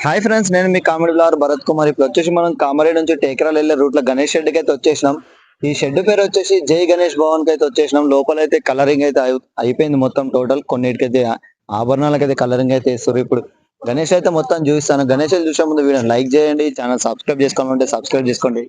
Hi friends, నేను మీ comedy blogger Bharat Kumar. ఇప్పుడు వచ్చేసి మనం కామారెడ్డి నుంచి టేకరాలు వెళ్ళే రూట్ లో గణేష్ షెడ్ కి అయితే వచ్చేసినాం. ఈ షెడ్ పేరు వచ్చేసి జై గణేష్ భవన్ కి అయితే వచ్చేసినాం. లోపల అయితే కలరింగ్ అయితే అయిపోయింది మొత్తం టోటల్. కొన్నిటికైతే ఆభరణాలకైతే కలరింగ్ అయితే వేస్తారు. ఇప్పుడు గణేష్ అయితే మొత్తం చూపిస్తాను. గణేష్ చూసే ముందు వీడియో లైక్ చేయండి, ఛానల్ సబ్స్క్రైబ్ చేసుకోవాలంటే సబ్స్క్రైబ్ చేసుకోండి,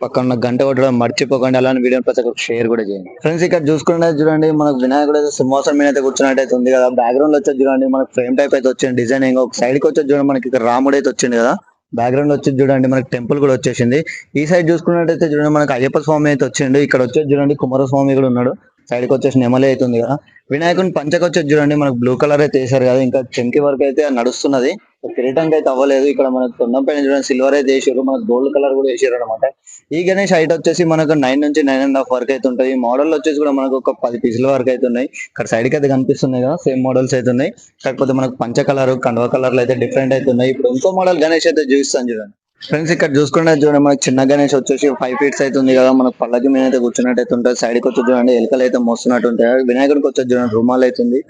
పక్కన గంట కొట్టడం మర్చిపోకండి. అలానే వీడియో ప్రతి ఒక్కరికి షేర్ కూడా చేయండి. ఫ్రెండ్స్, ఇక్కడ చూసుకుంటే చూడండి మనకు వినాయకుడు అయితే సింహాసనం మీద అయితే కూర్చున్నట్టు అయితే ఉంది కదా. బ్యాక్గ్రౌండ్ లో వచ్చేది చూడండి మనకు ఫ్రేమ్ టైప్ అయితే వచ్చింది డిజైనింగ్. ఒక సైడ్ కి వచ్చేది చూడండి మనకి ఇక్కడ రాముడు అయితే వచ్చింది కదా. బ్యాక్గ్రౌండ్ వచ్చేది చూడండి మనకి టెంపుల్ కూడా వచ్చేసింది. ఈ సైడ్ చూసుకున్నట్టయితే చూడండి మనకి అయ్యప్ప స్వామి అయితే వచ్చిండు. ఇక్కడ వచ్చేది చూడండి కుమారస్వామి కూడా ఉన్నాడు. సైడ్ కి వచ్చేసి నెమలి అయితే ఉంది కదా. వినాయకుని పంచకి వచ్చేది చూడండి మనకు బ్లూ కలర్ అయితే వేసారు కదా. ఇంకా చెంకి వరకు అయితే నడుస్తున్నది. కిరీటంకి అయితే అవ్వలేదు. ఇక్కడ మనకు తొండం పైన చూడండి సిల్వర్ అయితే వేసారు, మనకు గోల్డ్ కలర్ కూడా వేసారు అనమాట. ఈ గణేష్ హైట్ వచ్చేసి మనకు 9 నుంచి 9.5 వరకు అయితే ఉంటుంది. ఈ మోడల్ వచ్చేసి కూడా మనకు ఒక 10 పీసుల వరకు అయితే ఉన్నాయి. ఇక్కడ సైడ్ కి అయితే కనిపిస్తున్నాయి కదా, సేమ్ మోడల్స్ అయితే ఉన్నాయి. కాకపోతే మనకు పంచ కలర్ కండువా కలర్లు అయితే డిఫరెంట్ అయితే ఉన్నాయి. ఇప్పుడు ఇంకో మోడల్ గణేష్ అయితే చూపిస్తాను చూడండి. ఫ్రెండ్స్, ఇక్కడ చూసుకుంటే చూడండి మనకి చిన్న గణేష్ వచ్చేసి 5 ఫీట్స్ అయితే ఉంది కదా. మనకు పళ్ళకి మీద అయితే కూర్చున్నట్టు అయితే ఉంటుంది. సైడ్ కి వచ్చి చూడండి ఎలుకలు అయితే మోస్తున్నట్టు ఉంటాయి. వినాయకుడికి వచ్చేసి చూడండి రుమాల్ అవుతుంది.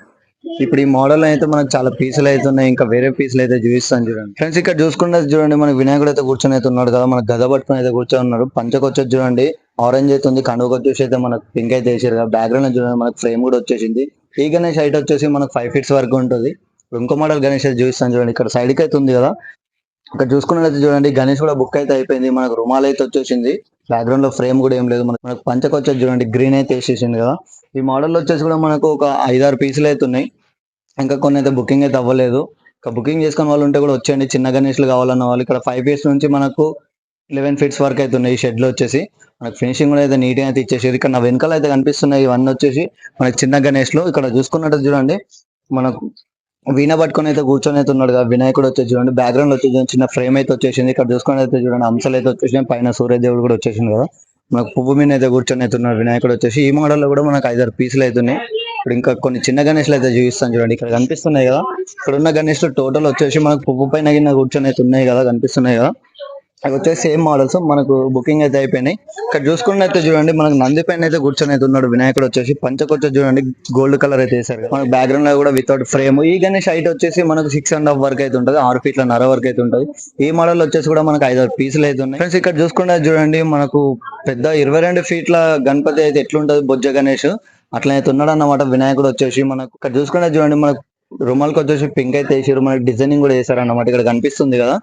ఇప్పుడు ఈ మోడల్ అయితే మనకు చాలా పీసులు అయితే ఉన్నాయి. ఇంకా వేరే పీసులు అయితే చూపిస్తాను చూడండి. ఫ్రెండ్స్, ఇక్కడ చూసుకుంటే చూడండి మన వినాయకుడు అయితే కూర్చొని అయితే ఉన్నాడు కదా. మన గద పట్టుకుని అయితే కూర్చొని ఉన్నారు. పంచకు వచ్చేది చూడండి ఆరెంజ్ అయితే ఉంది. కండువకు వచ్చేసి అయితే మనకు పింక్ అయితే వేసారు కదా. బ్యాక్గ్రౌండ్ చూడండి మనకు ఫ్రేమ్ కూడా వచ్చేసింది. ఈ గణేష్ హైట్ వచ్చేసి మనకు 5 ఫీట్స్ వరకు ఉంటుంది. ఇంకో మోడల్ గణేష్ అయితే చూపిస్తాను చూడండి. ఇక్కడ సైడ్ కి అయితే ఉంది కదా. ఇక్కడ చూసుకున్నట్లయితే చూడండి గణేష్ కూడా బుక్ అయితే అయిపోయింది. మనకు రుమాల్ అయితే వచ్చేసింది. బ్యాక్గ్రౌండ్ లో ఫ్రేమ్ కూడా ఏం లేదు. మనకు పంచకు వచ్చేది చూడండి గ్రీన్ అయితే వేసేసింది కదా. ఈ మోడల్ వచ్చేసి కూడా మనకు ఒక 5-6 పీసులు అయితే ఉన్నాయి. ఇంకా కొన్ని అయితే బుకింగ్ అయితే అవ్వలేదు. ఇంకా బుకింగ్ చేసుకున్న వాళ్ళు ఉంటే కూడా వచ్చేయండి. చిన్న గణేష్లు కావాలన్న వాళ్ళు ఇక్కడ 5 ఫీట్స్ నుంచి మనకు 11 ఫీట్స్ వరకు అయితే ఉన్నాయి. ఈ షెడ్ లో వచ్చేసి మనకు ఫినిషింగ్ కూడా అయితే నీట్ గా అయితే ఇచ్చేసారు. ఇక్కడ నా వెనకాల అయితే కనిపిస్తున్నాయి ఇవన్నీ వచ్చేసి మనకి చిన్న గణేష్లు. ఇక్కడ చూసుకున్నట్టు చూడండి మనకు వీణ పట్టుకొని అయితే కూర్చొని అయితే ఉన్నాడు కదా. వినాయకుడు వచ్చేసి చూడండి బ్యాక్గ్రౌండ్ లో వచ్చేసి చిన్న ఫ్రేమ్ అయితే వచ్చేసింది. ఇక్కడ చూసుకుని అయితే చూడండి అంశాలు అయితే వచ్చేసినాయి. పైన సూర్యదేవుడు కూడా వచ్చేసింది కదా. మనకు పువ్వు మీద అయితే కూర్చొని అయితే ఉన్నాడు వినాయకుడు వచ్చేసి. ఈ మోడల్ లో కూడా మనకు 5-6 పీసులు అయితే ఉన్నాయి. ఇప్పుడు ఇంకా కొన్ని చిన్న గణేష్లు అయితే చూపిస్తాను చూడండి. ఇక్కడ కనిపిస్తున్నాయి కదా. ఇక్కడ ఉన్న గణేష్లు టోటల్ వచ్చేసి మనకు పువ్వు పైన గిన్న కూర్చొని అయితే ఉన్నాయి కదా, కనిపిస్తున్నాయి కదా. అవి వచ్చేసి సేమ్ మోడల్స్ మనకు బుకింగ్ అయితే అయిపోయినాయి. ఇక్కడ చూసుకున్నట్టు చూడండి మనకు నంది పైన అయితే కూర్చొని అయితే ఉన్నాడు వినాయకుడు వచ్చేసి. పంచకు వచ్చేసి చూడండి గోల్డ్ కలర్ అయితే వేసారు కదా. మనకు బ్యాక్గ్రౌండ్ లో కూడా వితౌట్ ఫ్రేమ్. ఈ గణేష్ హైట్ వచ్చేసి మనకు 6.5 వరకు అయితే ఉంటుంది. 6 ఫీట్ల నర వరకు అయితే ఉంటుంది. ఈ మోడల్ వచ్చేసి కూడా మనకు 5-6 పీసులు అయితే ఉన్నాయి. ఫ్రెండ్స్, ఇక్కడ చూసుకుంటే చూడండి మనకు పెద్ద 22 ఫీట్ల గణపతి అయితే ఎట్లుంటది బొజ్జ గణేష్ అట్లా అయితే ఉన్నాడు అన్నమాట వినాయకుడు వచ్చేసి. మనకు ఇక్కడ చూసుకుంటే చూడండి మనకు రుమాల్కి వచ్చేసి పింక్ అయితే వేసారు. మనకి డిజైనింగ్ కూడా వేసారు అన్నమాట. ఇక్కడ కనిపిస్తుంది కదా.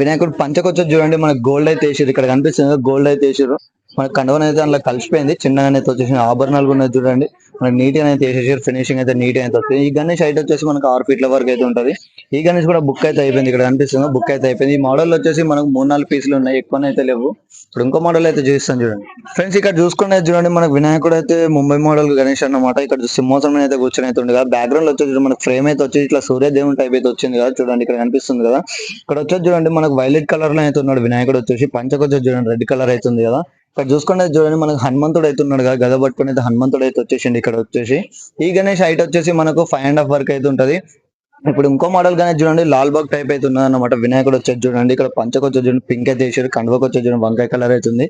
వినాయకుడు పంచకు వచ్చేసి చూడండి మనకు గోల్డ్ అయితే వేసారు. ఇక్కడ కనిపిస్తుంది గోల్డ్ అయితే వేసారు. మనకి కండవన అయితే అందులో కలిసిపోయింది. చిన్నగానే అయితే వచ్చేసి ఆభరణాలు కూడా ఉన్నాయి చూడండి. మనకి నీట్ గా అయితే వేసేసారు. ఫినిషింగ్ అయితే నీట్ గా అయితే వస్తుంది. ఈ గణేష్ హైట్ వచ్చేసి మనకు 6 ఫీట్ల వరకు అయితే ఉంటుంది. ఈ గణేష్ కూడా బుక్ అయితే అయిపోయింది. ఇక్కడ కనిపిస్తుంది బుక్ అయితే అయిపోయింది. ఈ మోడల్ వచ్చేసి మనకు 3-4 పీసులు ఉన్నాయి, ఎక్కువ అయితే లేవు. ఇప్పుడు ఇంకో మోడల్ అయితే చూపిస్తాను చూడండి. ఫ్రెండ్స్, ఇక్కడ చూసుకునేది చూడండి మనకు వినాయకుడు అయితే ముంబై మోడల్ గణేష్ అన్నమాట. ఇక్కడ సింహాసనం అయితే కూర్చొని అయితే ఉంది కదా. బ్యాక్గ్రౌండ్ లో వచ్చేసి మనకు ఫ్రేమ్ అయితే వచ్చేసి ఇట్లా సూర్యదేవుని టైప్ అయితే వచ్చింది కదా. చూడండి ఇక్కడ కనిపిస్తుంది కదా. ఇక్కడ వచ్చేసి చూడండి మనకు వైలెట్ కలర్ లో అయితే ఉన్నాడు వినాయకుడు వచ్చేసి. పంచకు వచ్చేసి చూడండి రెడ్ కలర్ అవుతుంది కదా. ఇక్కడ చూసుకుంటే చూడండి మనకు హనుమంతుడు అయితే ఉన్నాడు కదా. గద పట్టుకుని అయితే హనుమంతుడు అయితే వచ్చేసింది ఇక్కడ వచ్చేసి. ఈ గణేష్ హైట్ వచ్చేసి మనకు 5.5 వరకు అయితే ఉంటది. ఇప్పుడు ఇంకో మోడల్ గానే చూడండి లాల్ బాగ్ టైప్ అయితే ఉన్నది అనమాట. వినాయకుడు వచ్చేది చూడండి. ఇక్కడ పంచకు వచ్చేది చూడండి పింక్ అయితే వేసారు. కండువకు వచ్చేది చూడండి వంకాయ కలర్ అవుతుంది.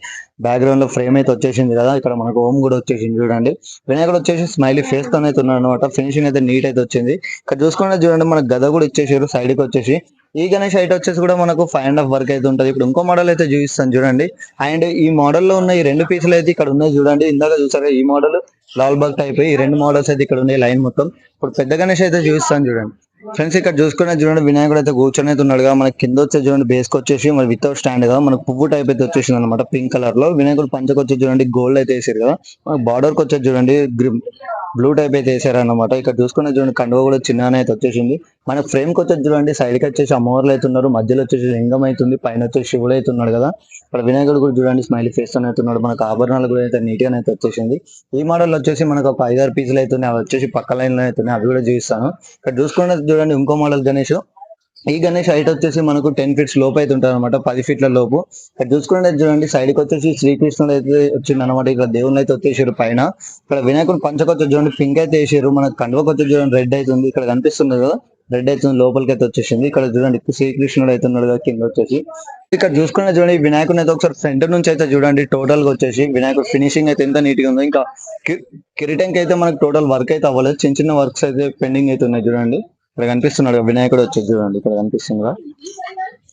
బ్యాక్గ్రౌండ్ లో ఫ్రేమ్ అయితే వచ్చేసింది కదా. ఇక్కడ మనకు ఓం కూడా వచ్చేసింది చూడండి. వినాయకుడు వచ్చేసి స్మైలీ ఫేస్ తో అయితే ఉన్నాడు అనమాట. ఫినిషింగ్ అయితే నీట్ అయితే వచ్చింది. ఇక్కడ చూసుకుంటే చూడండి మనకు గద కూడా ఇచ్చేసారు సైడ్ కి వచ్చేసి. ఈ గణేష్ హైట్ వచ్చేసి కూడా మనకు 5.5 వరకు అయితే ఉంటది. ఇప్పుడు ఇంకో మోడల్ అయితే చూపిస్తాను చూడండి. అండ్ ఈ మోడల్ లో ఉన్న ఈ 2 పీసులు అయితే ఇక్కడ ఉన్నాయి చూడండి. ఇందాక చూసారా ఈ మోడల్ లాల్ బాగ్ టైప్. ఈ 2 మోడల్స్ అయితే ఇక్కడ ఉన్నాయి లైన్ మొత్తం. ఇప్పుడు పెద్ద గణేష్ అయితే చూపిస్తాను చూడండి. ఫ్రెండ్స్, ఇక్కడ చూసుకునే చూడండి వినాయకుడు అయితే కూర్చొని అయితే ఉన్నాడు కదా. మనకి కింద వచ్చే చూడండి బేస్ కి వచ్చేసి మరి వితౌట్ స్టాండ్ కదా. మనకు పువ్వు టైప్ అయితే వచ్చేసింది అనమాట పింక్ కలర్ లో. వినాయకుడు పంచకు వచ్చి చూడండి గోల్డ్ అయితే వేసారు కదా. మనకు బార్డర్ కి వచ్చేది చూడండి బ్లూ టైప్ అయితే వేసారు అనమాట. ఇక్కడ చూసుకునే చూడండి కండువ కూడా చిన్నగానే అయితే వచ్చేసింది. మనకు ఫ్రేమ్ కి వచ్చేది చూడండి సైడ్ కి వచ్చేసి అమ్మవార్లు అయితే ఉన్నారు. మధ్యలో వచ్చేసి లింగం అవుతుంది. పైన వచ్చేసి శివుడు అయితే ఉన్నాడు కదా. ఇక్కడ వినాయకుడు కూడా చూడండి స్మైలీ ఫేస్ తో అయితే ఉన్నాడు. మనకు ఆభరణాలు కూడా అయితే నీట్ గా అయితే వచ్చేసింది. ఈ మోడల్ వచ్చేసి మనకు ఒక 5-6 పీసులు అవుతున్నాయి. అవి వచ్చేసి పక్క లైన్ లో అవుతున్నాయి. అవి కూడా చూపిస్తాను. ఇక్కడ చూసుకుంటే చూడండి ఇంకో మోడల్ గణేష్. ఈ గణేష్ హైట్ వచ్చేసి మనకు 10 ఫీట్స్ లోపు అయితే ఉంటుంది అనమాట. 10 ఫీట్ల లోపు. ఇక్కడ చూసుకుంటే చూడండి సైడ్ కి వచ్చేసి శ్రీకృష్ణుడు అయితే వచ్చింది అనమాట. ఇక్కడ దేవుళ్ళు అయితే వచ్చేసారు పైన. ఇక్కడ వినాయకుడు పంచకు వచ్చి చూడండి పింక్ అయితే వేసారు. మనకు కండువకు వచ్చి చూడండి రెడ్ అవుతుంది. ఇక్కడ కనిపిస్తుంది కదా రెడ్ అవుతుంది. లోపలికి అయితే వచ్చేసింది. ఇక్కడ చూడండి శ్రీకృష్ణుడు అయితే ఉన్నాడు కదా కింద వచ్చేసి. ఇక్కడ చూసుకునే చూడండి వినాయకుడిని అయితే ఒకసారి ఫ్రంట్ నుంచి అయితే చూడండి. టోటల్ గా వచ్చేసి వినాయకుడు ఫినిషింగ్ అయితే ఎంత నీట్ గా ఉందో. ఇంకా కిరీటంకి అయితే మనకు టోటల్ వర్క్ అయితే అవ్వలేదు. చిన్న చిన్న వర్క్స్ అయితే పెండింగ్ అయితే ఉన్నాయి చూడండి. ఇక్కడ కనిపిస్తున్నాడు కదా వినాయకుడు వచ్చేసి చూడండి, ఇక్కడ కనిపిస్తుందా.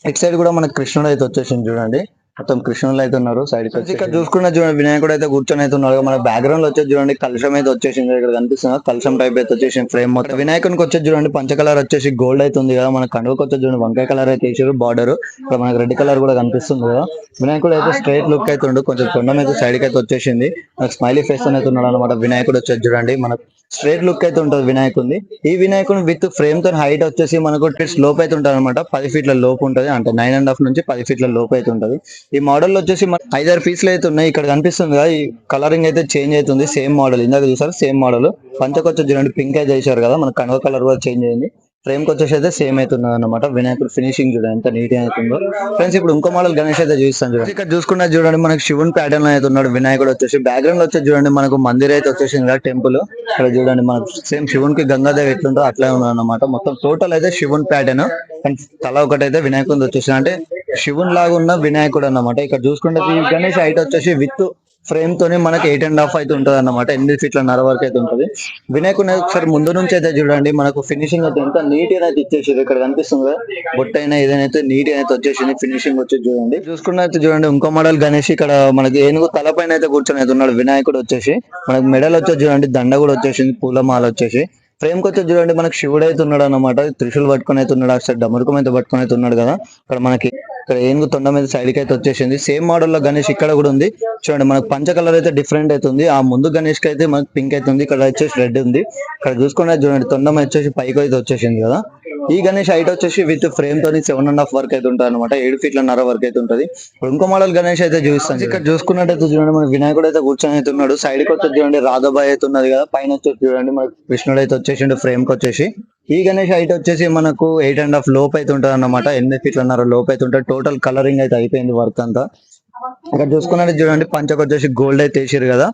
ఇటు సైడ్ కూడా మనకి కృష్ణుడు అయితే వచ్చేసింది చూడండి, మొత్తం కృష్ణులు అయితే ఉన్నారు సైడ్ కి. ఇక్కడ చూసుకున్న చూడండి వినాయకుడు అయితే కూర్చొని అయితే ఉన్నాడు. మన బ్యాక్గ్రౌండ్ లో వచ్చేసి చూడండి కలశం అయితే వచ్చేసింది, ఇక్కడ కనిపిస్తుంది కలశం టైప్ అయితే వచ్చేసింది ఫ్రేమ్ మొత్తం. వినాయకునికి వచ్చేసి చూడండి పంచ కలర్ వచ్చేసి గోల్డ్ అయితే ఉంది కదా, మన కండువకు వచ్చేసి చూడండి వంకాయ కలర్ అయితే వేసారు బార్డర్, ఇక్కడ మనకి రెడ్ కలర్ కూడా కనిపిస్తుంది కదా. వినాయకుడు అయితే స్ట్రైట్ లుక్ అయితే ఉండు, కొంచెం తొండం అయితే సైడ్ కి అయితే వచ్చేసింది, మనకి స్మైలీ ఫేస్ అయితే ఉన్నాడు అనమాట. వినాయకుడు వచ్చేసి చూడండి మనకు స్ట్రైట్ లుక్ అయితే ఉంటుంది వినాయకుడి. ఈ వినాయకుడు విత్ ఫ్రేమ్ తో హైట్ వచ్చేసి మనకు లోపు అయితే ఉంటుంది అనమాట, 10 ఫీట్ల లోపు ఉంటుంది, అంటే 9.5 నుంచి 10 ఫీట్ల లోపు అయితే ఉంటుంది. ఈ మోడల్ లో వచ్చేసి 5-6 పీసులు అయితే ఉన్నాయి, ఇక్కడ కనిపిస్తుంది కదా. ఈ కలరింగ్ అయితే చేంజ్ అవుతుంది, సేమ్ మోడల్ ఇందాక చూసారు సేమ్ మోడల్. పంచకొచ్చి చూడండి పింక్ అయితే చేశారు కదా, మన కనవ కలర్ కూడా చేంజ్ అయింది. ఫ్రేమ్ కి వచ్చేసి అయితే సేమ్ అవుతుంది అనమాట. వినాయకుడు ఫినిషింగ్ చూడండి ఎంత నీట్ గా అవుతుందో. ఫ్రెండ్స్ ఇప్పుడు ఇంకో మోడల్ గణేష్ అయితే చూస్తాను చూడండి. ఇక్కడ చూసుకున్నా చూడండి మనకి శివుని ప్యాటర్న్ లో అయితే ఉన్నాడు వినాయకుడు వచ్చేసి. బ్యాక్గ్రౌండ్ లో వచ్చేసి చూడండి మనకు మందిర్ అయితే వచ్చేసింది కదా టెంపుల్, ఇక్కడ చూడండి మనకు సేమ్ శివునికి గంగాదేవి ఎట్లుంటో అట్లే ఉన్నాడు అనమాట. మొత్తం టోటల్ అయితే శివుని ప్యాటర్న్, తల ఒకటి అయితే వినాయకుడు వచ్చేసింది, అంటే శివుని లాగా ఉన్న వినాయకుడు అన్నమాట. ఇక్కడ చూసుకుంటే ఈ గణేష్ హైట్ వచ్చేసి విత్ ఫ్రేమ్ తోనే మనకి 8.5 అయితే ఉంటది అన్నమాట, 8 ఫీట్ల నర వరకు అయితే ఉంటది. వినాయకుడు ఒకసారి ముందు నుంచి అయితే చూడండి మనకు ఫినిషింగ్ అయితే ఎంత నీట్ గా అయితే ఇచ్చేసారు, ఇక్కడ కనిపిస్తుంది కదా బొట్టైనా ఏదైతే నీట్ గా అయితే వచ్చేసింది ఫినిషింగ్ వచ్చి చూడండి. చూసుకున్నైతే చూడండి ఇంకో మోడల్ గణేష్, ఇక్కడ మనకి ఏనుగు తల పైన అయితే కూర్చొని అయితే ఉన్నాడు వినాయకుడు వచ్చేసి. మనకి మెడల్ వచ్చేసి చూడండి దండ కూడా వచ్చేసింది, పూలమాల వచ్చేసి. ఫ్రేమ్ కి వచ్చి చూడండి మనకి శివుడు అయితే ఉన్నాడు అనమాట, త్రిశూల్ పట్టుకొని అయితే ఉన్నాడు, అసలు డమరుకం అయితే పట్టుకొని అయితే ఉన్నాడు కదా. ఇక్కడ మనకి ఇక్కడ ఏనుగు తొండ మీద సైడ్ కి అయితే వచ్చేసింది. సేమ్ మోడల్ లో గణేష్ ఇక్కడ కూడా ఉంది చూడండి, మనకు పంచ కలర్ అయితే డిఫరెంట్ అవుతుంది. ఆ ముందు గణేష్ కి అయితే మనకి పింక్ అయితే ఉంది, ఇక్కడ వచ్చేసి రెడ్ ఉంది. ఇక్కడ చూసుకున్నది చూడండి తొండం వచ్చేసి పైకి అయితే వచ్చేసింది కదా. ఈ గణేష్ హైట్ వచ్చేసి విత్ ఫ్రేమ్ తోని 7.5 వరకు అయితే ఉంటుంది అనమాట, 7 ఫీట్ల నర వరకు అయితే ఉంటది. ఇప్పుడు ఇంకో మోడల్ గణేష్ అయితే చూపిస్తాను. ఇక్కడ చూసుకున్నట్టయితే చూడండి మన వినాయకుడు అయితే కూర్చొని అయితే ఉన్నాడు, సైడ్ కి వచ్చి చూడండి రాధాబాయి అయితే ఉన్నది కదా, పైన వచ్చేసి చూడండి మనకి కృష్ణుడు అయితే వచ్చేసిండు ఫ్రేమ్ కి వచ్చేసి. ఈ గణేష్ హైట్ వచ్చేసి మనకు 8.5 లోపు అయితే ఉంటది అన్నమాట, 8 ఫీట్లన్నర లోపు అయితే ఉంటుంది. టోటల్ కలరింగ్ అయితే అయిపోయింది వర్క్ అంతా. ఇక్కడ చూసుకున్నట్టు చూడండి పంచకు వచ్చేసి గోల్డ్ అయితే వేసారు కదా,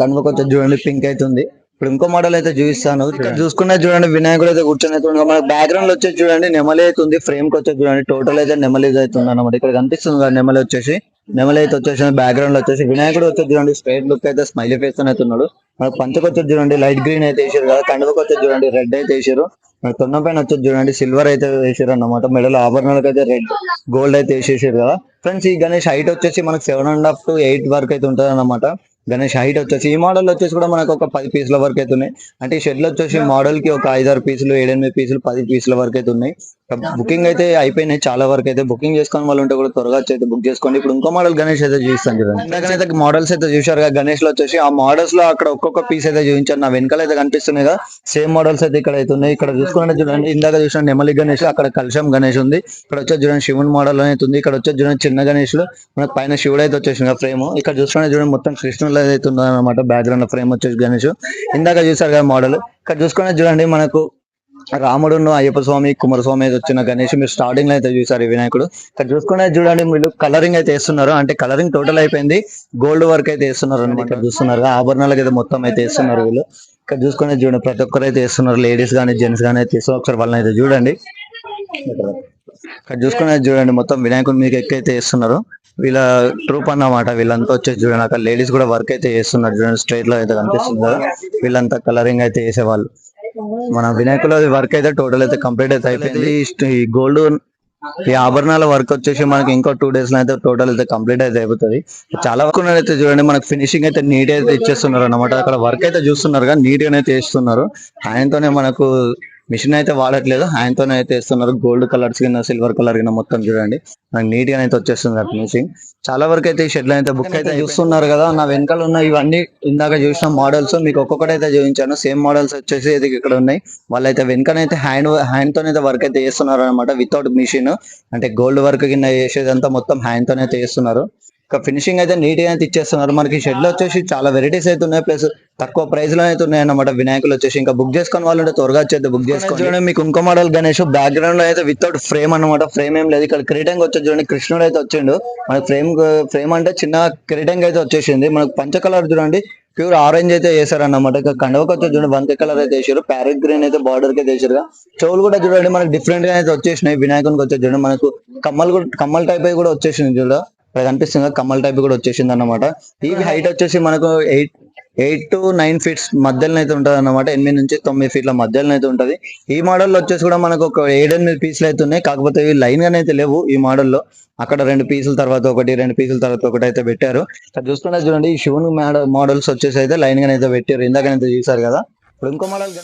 కనుమకు వచ్చేసి చూడండి పింక్ అయితే ఉంది. ఇప్పుడు ఇంకో మోడల్ అయితే చూపిస్తాను. ఇక్కడ చూసుకున్నా చూడండి వినాయకుడు అయితే కూర్చొని అయితే మన బ్యాక్గ్రౌండ్ లో వచ్చేసి చూడండి నెమలి అయితే ఉంది, ఫ్రేమ్ కి వచ్చేసి చూడండి టోటల్ అయితే నెమలి అయితే ఉంది అనమాట. ఇక్కడ కనిపిస్తుంది కదా నెమలి వచ్చేసి, నెమలి అయితే వచ్చేసి బ్యాక్గ్రౌండ్ లో వచ్చేసి వినాయకుడు వచ్చేసి చూడండి స్ట్రైట్ లుక్ అయితే స్మైలీ ఫేస్ అయితే ఉన్నాడు. మనకు పంచకు వచ్చేసి చూడండి లైట్ గ్రీన్ అయితే వేసారు కదా, కండువకు వచ్చేసి చూడండి రెడ్ అయితే వేసారు. మన తొండం పైన వచ్చేసి చూడండి సిల్వర్ అయితే వేసారు అన్నమాట, మెడలో ఆభరణాలకు అయితే రెడ్ గోల్డ్ అయితే వేసేసారు కదా. ఫ్రెండ్స్ ఈ గణేష్ హైట్ వచ్చేసి మనకు 7.5 to 8 వరకు అయితే ఉంటుంది అన్నమాట. గణేష్ హైట్ వచ్చేసి ఈ మోడల్ వచ్చేసి కూడా మనకు ఒక 10 పీసుల వరకు అయితే ఉన్నాయి, అంటే ఈ షెడ్ లో వచ్చేసి మోడల్ కి ఒక 5-6 పీసులు 7-8 పీసులు 10 పీసుల వరకు అయితే ఉన్నాయి. బుకింగ్ అయితే అయిపోయినాయి చాలా వరకు అయితే, బుకింగ్ చేసుకుని వాళ్ళు ఉంటే కూడా త్వరగా అయితే బుక్ చేసుకోండి. ఇప్పుడు ఇంకో మోడల్ గణేష్ అయితే చూపిస్తాను చూడండి. ఇందాకనైతే మోడల్స్ అయితే చూసారు కదా గణేష్ లో వచ్చేసి, ఆ మోడల్స్ లో అక్కడ ఒక్కొక్క పీస్ అయితే చూపించారు, నా వెనకాల అయితే కనిపిస్తున్నాయి కదా సేమ్ మోడల్స్ అయితే ఇక్కడ అయితే ఉన్నాయి. ఇక్కడ చూసుకుంటే చూడండి ఇందాక చూసిన నెమలి గణేష్, అక్కడ కలశం గణేష్ ఉంది. ఇక్కడ వచ్చేసి చూడండి శివుని మోడల్ అయితే ఉంది. ఇక్కడ వచ్చేసి చూడండి చిన్న గణేష్ లో మనకు పైన శివుడు అయితే వచ్చేసింది ఫ్రేమ్. ఇక్కడ చూసుకుంటే చూడండి మొత్తం కృష్ణులు అయితే ఉన్నారు అనమాట, బ్యాక్గ్రౌండ్ లో ఫ్రేమ్ వచ్చేసి గణేష్ ఇందాక చూసారు కదా మోడల్. ఇక్కడ చూసుకుంటే చూడండి మనకు రాముడును అయ్యప్ప స్వామి కుమారస్వామి అయితే వచ్చిన గణేష్ మీరు స్టార్టింగ్ లో అయితే చూసారు ఈ వినాయకుడు. ఇక్కడ చూసుకునే చూడండి వీళ్ళు కలరింగ్ అయితే వేస్తున్నారు, అంటే కలరింగ్ టోటల్ అయిపోయింది, గోల్డ్ వర్క్ అయితే వేస్తున్నారు అనమాట. ఇక్కడ చూస్తున్నారు ఆభరణాలకు అయితే మొత్తం అయితే వేస్తున్నారు వీళ్ళు. ఇక్కడ చూసుకునే చూడండి ప్రతి ఒక్కరు అయితే వేస్తున్నారు, లేడీస్ గానీ జెంట్స్ గానీ అయితే వేస్తున్నారు. ఒకసారి వాళ్ళని అయితే చూడండి. ఇక్కడ చూసుకునేది చూడండి మొత్తం వినాయకుడు మీకు ఎక్కైతే వేస్తున్నారు, వీళ్ళ ట్రూప్ అన్నమాట. వీళ్ళంతా వచ్చేసి చూడండి అక్కడ లేడీస్ కూడా వర్క్ అయితే చేస్తున్నారు చూడండి, స్ట్రైట్ లో అయితే కనిపిస్తుంది కదా, వీళ్ళంతా కలరింగ్ అయితే వేసేవాళ్ళు. మన వినాయకుల వర్క్ అయితే టోటల్ అయితే కంప్లీట్ అయితే అయిపోయింది. ఈ గోల్డ్ ఈ ఆభరణాల వర్క్ వచ్చేసి మనకి ఇంకో 2 days లో అయితే టోటల్ అయితే కంప్లీట్ అయితే అయిపోతుంది. చాలా వరకు అయితే చూడండి మనకి ఫినిషింగ్ అయితే నీట్ అయితే ఇచ్చేస్తున్నారు అనమాట. అక్కడ వర్క్ అయితే చూస్తున్నారు నీట్ గానే చేస్తున్నారు, ఆయనతోనే మనకు మిషన్ అయితే వాడట్లేదు, ఆయనతోనే అయితే వేస్తున్నారు. గోల్డ్ కలర్స్ కింద సిల్వర్ కలర్ కింద మొత్తం చూడండి మనకి నీట్ గా అయితే వచ్చేస్తుంది ఫినిషింగ్. చాలా వరకు అయితే ఈ షెడ్ లో అయితే బుక్ అయితే చూస్తున్నారు కదా, నా వెనకాల ఉన్న ఇవన్నీ ఇందాక చూసిన మోడల్స్ మీకు ఒక్కొక్కటి అయితే చూపించాను. సేమ్ మోడల్స్ వచ్చేసి ఇక్కడ ఉన్నాయి. వాళ్ళైతే వెనకనైతే హ్యాండ్ తోనైతే వర్క్ అయితే చేస్తున్నారు అనమాట, వితౌట్ మిషన్, అంటే గోల్డ్ వర్క్ కింద చేసేదంతా మొత్తం హ్యాండ్ తోనే అయితే చేస్తున్నారు. ఇక ఫినిషింగ్ అయితే నీట్ గా అయితే ఇచ్చేస్తున్నారు. మనకి షెడ్ లో వచ్చేసి చాలా వెరైటీస్ అయితే ఉన్నాయి, ప్లస్ తక్కువ ప్రైస్ లో అయితే ఉన్నాయి అన్నమాట. వినాయకులు వచ్చేసి ఇంకా బుక్ చేసుకుని వాళ్ళు ఉంటే త్వరగా వచ్చేది బుక్ చేసుకోండి. చూడండి మీకు ఇంకో మోడల్ గణేష్ బ్యాక్గ్రౌండ్ లో అయితే వితౌట్ ఫ్రేమ్ అనమాట, ఫ్రేమ్ ఏం లేదు. ఇక్కడ కిరీటంగా వచ్చేది చూడండి కృష్ణుడు అయితే వచ్చిండు మనకి. ఫ్రేమ్ అంటే చిన్న కిరీటంగా అయితే వచ్చేసింది. మనకు పంచ కలర్ చూడండి ప్యూర్ ఆరెంజ్ అయితే వేసారన్నమాట. ఇక కండవకు వచ్చి చూడండి వంకాయ కలర్ అయితే వేసారు, ప్యారెట్ గ్రీన్ అయితే బార్డర్ కి వేసారు. చెవులు కూడా చూడండి మనకి డిఫరెంట్ గా అయితే వచ్చేసినాయి. వినాయకునికి వచ్చేది చూడండి మనకు కమ్మల్ టైప్ అయి కూడా వచ్చేసింది చూడ, ఇక్కడ కనిపిస్తుంది కమ్మల్ టైప్ కూడా వచ్చేసింది అన్నమాట. ఈ హైట్ వచ్చేసి మనకు 8 to 9 ఫీట్స్ మధ్యలో అయితే ఉంటుంది అన్నమాట. 8 నుంచి 9 ఫీట్ల మధ్యలో అయితే ఉంటది. ఈ మోడల్లో వచ్చేసి కూడా మనకు ఒక 7 8 పీసులు అయితే ఉన్నాయి. కాకపోతే ఇవి లైన్ గానే అయితే లేవు ఈ మోడల్లో. అక్కడ 2 పీసుల తర్వాత ఒకటి, 2 పీసుల తర్వాత ఒకటి అయితే పెట్టారు. ఇక్కడ చూస్తున్నారు చూడండి, ఈ షూన్ మోడల్స్ వచ్చేసి అయితే లైన్ గానే అయితే పెట్టారు. ఇందాక అయితే చూసారు కదా. ఇప్పుడు ఇంకో మోడల్